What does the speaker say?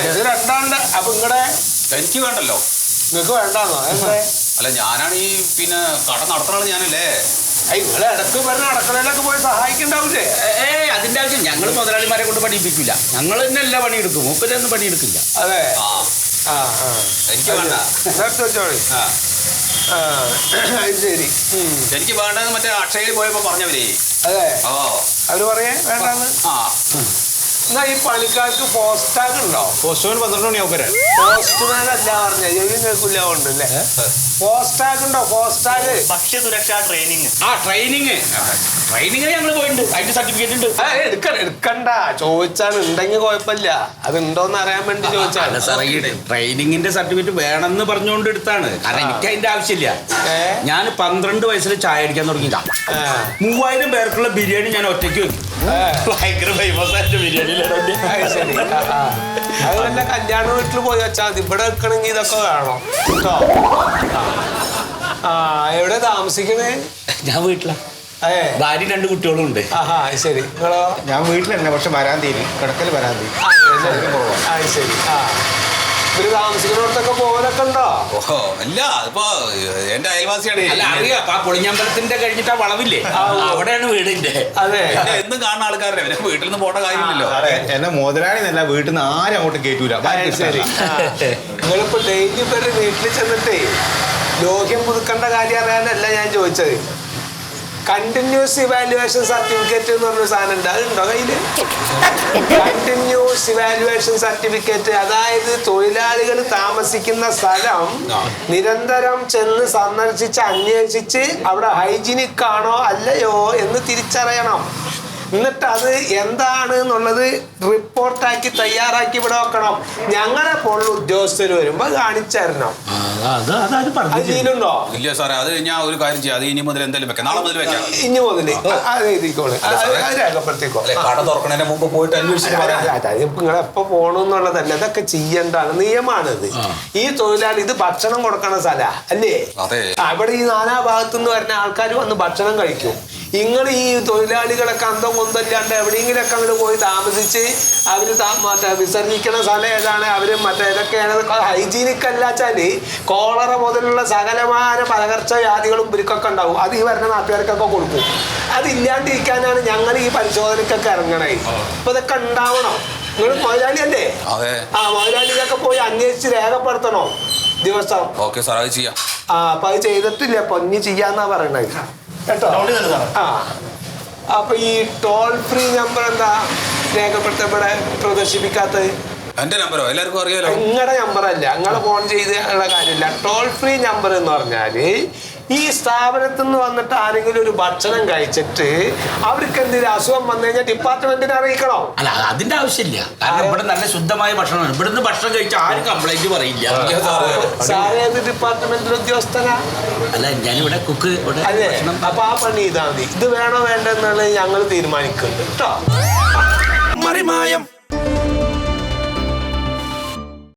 ഇത് രണ്ടാണ്ട്. അപ്പൊ നിങ്ങളുടെ എനിക്ക് വേണ്ടല്ലോ. നിങ്ങൾക്ക് വേണ്ടാന്നോ? അല്ല ഞാനാണ് ഈ പിന്നെ കട നടത്തണത് ഞാനല്ലേ. നിങ്ങളെ ഇടക്ക് പറഞ്ഞ അടുക്കളയിലൊക്കെ പോയി സഹായിക്കണ്ടാവൂലേ? അതിന്റെ ആവശ്യം ഞങ്ങൾ മുതലാളിമാരെ കൊണ്ട് പണിയിപ്പിക്കില്ല. ഞങ്ങൾ തന്നെ എല്ലാ പണിയെടുക്കും. മൂപ്പരൊന്നും പണിയെടുക്കില്ല. അതെ. എനിക്ക് വേണ്ട. വെച്ചോളി. ശരി. എനിക്ക് വേണ്ടത് മറ്റേ അക്ഷയയിൽ പോയപ്പോ പറഞ്ഞവരേ. അതെ. അവര് പറയേ വേണ്ടെന്ന്. എന്നാ ഈ പണിക്കാർക്ക് പോസ്റ്റാഗ് ഉണ്ടോ? പോസ്റ്റ്മാൻ 12 മണിയാവും വരാൻ. പോസ്റ്റ്മാൻ അല്ല പറഞ്ഞ കേൾക്കില്ല ഉണ്ടല്ലേ. പോസ്റ്റാഗ് ഉണ്ടോ? പോസ്റ്റാഗ് ഭക്ഷ്യസുരക്ഷാ ട്രെയിനിങ്. ട്രെയിനിങ്ങിന് ഞങ്ങൾ പോയിട്ടുണ്ട്. അതിന്റെ സർട്ടിഫിക്കറ്റ് ഉണ്ട്. എടുക്കണ്ട. ചോദിച്ചാൽ ഉണ്ടെങ്കിൽ കുഴപ്പമില്ല. അത് ഉണ്ടോന്ന് അറിയാൻ വേണ്ടി ചോദിച്ചാൽ. ട്രെയിനിങ്ങിന്റെ സർട്ടിഫിക്കറ്റ് വേണമെന്ന് പറഞ്ഞുകൊണ്ട് എടുത്താണ്. കാരണം എനിക്ക് അതിന്റെ ആവശ്യമില്ല. ഞാൻ 12 വയസ്സിൽ ചായ അടിക്കാൻ തുടങ്ങിയതാ. 3000 പേർക്കുള്ള ബിരിയാണി ഞാൻ ഒറ്റയ്ക്ക് വെക്കും. ഭയങ്കര ഫേമസ് ആയിട്ട് ബിരിയാണി. ശരി. അത് വല്ല കല്യാണ വീട്ടിൽ പോയി വെച്ചാൽ മതി. ഇവിടെ വെക്കണമെങ്കിൽ ഇതൊക്കെ വേണം കേട്ടോ. എവിടെ താമസിക്കണേ? ഞാൻ വീട്ടിലാ. ഭാര്യ 2 കുട്ടികളും ഉണ്ട്. ശരി. നിങ്ങളോ? ഞാൻ വീട്ടിൽ തന്നെ. പക്ഷെ വരാൻ തീരും. കിടക്കൽ വരാൻ തീരും. ശരി. ഇവര് താമസിക്കുന്നിടത്തൊക്കെ പോകലൊക്കെ ഉണ്ടോ? അല്ല അതിപ്പോ എന്റെ അയൽവാസിയാണ്. അല്ല അറിയാം. ആ പൊളിഞ്ഞമ്പലത്തിന്റെ കഴിഞ്ഞിട്ട് ആ വളവില്ലേ, അവിടെയാണ് വീടിന്റെ. അതെ. എന്നും കാണുന്ന ആൾക്കാരല്ലേ. വീട്ടിൽ നിന്ന് പോകേണ്ട കാര്യമില്ലല്ലോ. എന്നെ മുതലാളി എന്നല്ല, വീട്ടിൽ നിന്ന് ആരും അങ്ങോട്ട് കേറ്റൂല. ശരി. നിങ്ങളിപ്പോ ഡെയിലി പേര് വീട്ടിൽ ചെന്നിട്ടേ ലോഹ്യം പുതുക്കേണ്ട കാര്യം അറിയാനല്ല ഞാൻ ചോദിച്ചത്. കണ്ടിന്യൂസ് ഇവാലുവേഷൻ സർട്ടിഫിക്കറ്റ് എന്ന് പറഞ്ഞ സാധനം ഉണ്ട്. അതുണ്ടോ കയ്യില്? Continuous evaluation certificate. അതായത് തൊഴിലാളികൾ താമസിക്കുന്ന സ്ഥലം നിരന്തരം ചെന്ന് സന്ദർശിച്ച് അന്വേഷിച്ച് അവിടെ ഹൈജീനിക് ആണോ അല്ലയോ എന്ന് തിരിച്ചറിയണം. എന്നിട്ട് അത് എന്താണ് എന്നുള്ളത് റിപ്പോർട്ടാക്കി തയ്യാറാക്കി ഇവിടെ വെക്കണം. ഞങ്ങളെ പോലുള്ള ഉദ്യോഗസ്ഥർ വരുമ്പോ കാണിച്ചു തരണം. അതിലുണ്ടോ? ഇല്ല സാറേ, അത് ഞാൻ ഒരു കാര്യം ചെയ്യാം. അത് ഇനി മുതൽ എന്തായാലും വെക്കാം. നാളെ മുതൽ വെക്കാം. ഇനി മുതല് അത് എഴുതിക്കോളെ. രേഖപ്പെടുത്തിക്കോ. കട തുറക്കണതിന് മുമ്പ് പോയിട്ട് അന്വേഷിച്ചു. നിങ്ങളെപ്പോ പോണെന്നുള്ളതല്ല, ഇതൊക്കെ ചെയ്യേണ്ടതാണ്. നിയമാണിത്. ഈ തൊഴിലാളി ഇത് ഭക്ഷണം കൊടുക്കണ സ്ഥല അല്ലേ? അവിടെ ഈ നാനാ ഭാഗത്തുനിന്ന് വരുന്ന ആൾക്കാർ വന്ന് ഭക്ഷണം കഴിക്കും. നിങ്ങൾ ഈ തൊഴിലാളികളൊക്കെ അന്തം കൊന്തല്ലാണ്ട് എവിടെയെങ്കിലൊക്കെ അങ്ങോട്ട് പോയി താമസിച്ച് അവര് മറ്റേ വിസർജിക്കുന്ന സ്ഥലം ഏതാണ്, അവര് മറ്റേ ഇതൊക്കെയാണ് ഹൈജീനിക് അല്ലാച്ചാല് കോളറ മുതലുള്ള സകലമായ പകർച്ചവ്യാധികളും ഇവർക്കൊക്കെ ഉണ്ടാവും. അത് ഈ വരുന്ന നാട്ടുകാർക്കൊക്കെ കൊടുക്കും. അതില്ലാണ്ടിരിക്കാനാണ് ഞങ്ങൾ ഈ പരിശോധനക്കൊക്കെ ഇറങ്ങണേ. അപ്പൊ ഇതൊക്കെ ഉണ്ടാവണം. നിങ്ങൾ മുതലാളി അല്ലേ? മുതലാളികളൊക്കെ പോയി അന്വേഷിച്ച് രേഖപ്പെടുത്തണോ ദിവസം. അപ്പൊ അത് ചെയ്തിട്ടില്ല. പൊന്നി ചെയ്യാന്നാ പറയണേ കേട്ടോ. അപ്പൊ ഈ ടോൾ ഫ്രീ നമ്പർ എന്താ രേഖപ്പെടുത്തപ്പെടെ പ്രദർശിപ്പിക്കാത്തത്? എന്റെ നമ്പറോ? എല്ലാവർക്കും അറിയാലോ. നിങ്ങളുടെ നമ്പർ അല്ല, നിങ്ങളെ ഫോൺ ചെയ്തുള്ള കാര്യമില്ല. ടോൾ ഫ്രീ നമ്പർ എന്ന് പറഞ്ഞാല് ഈ സ്ഥാപനത്തിൽ നിന്ന് വന്നിട്ട് ആരെങ്കിലും ഒരു ഭക്ഷണം കഴിച്ചിട്ട് അവർക്ക് എന്തെങ്കിലും അസുഖം വന്നു കഴിഞ്ഞാൽ ഡിപ്പാർട്ട്മെന്റിനെ അറിയിക്കണോ? അല്ല, അതിന്റെ ആവശ്യമില്ല. കാരണം ഇവിടെ നല്ല ശുദ്ധമായ ഭക്ഷണമാണ്. ഇവിടുന്ന് ഭക്ഷണം കഴിച്ചാൽ ആരും കംപ്ലൈന്റ് പറയില്ല. സാറേത് ഡിപ്പാർട്ട്മെന്റിലെ ഉദ്യോഗസ്ഥനാ? അല്ല, ഞാനിവിടെ കുക്ക്. അതെ. അപ്പൊ ആ പണി ചെയ്താൽ മതി. ഇത് വേണോ വേണ്ടെന്നുള്ളത് ഞങ്ങൾ തീരുമാനിക്കുന്നുണ്ട് കേട്ടോ. മറിമായം.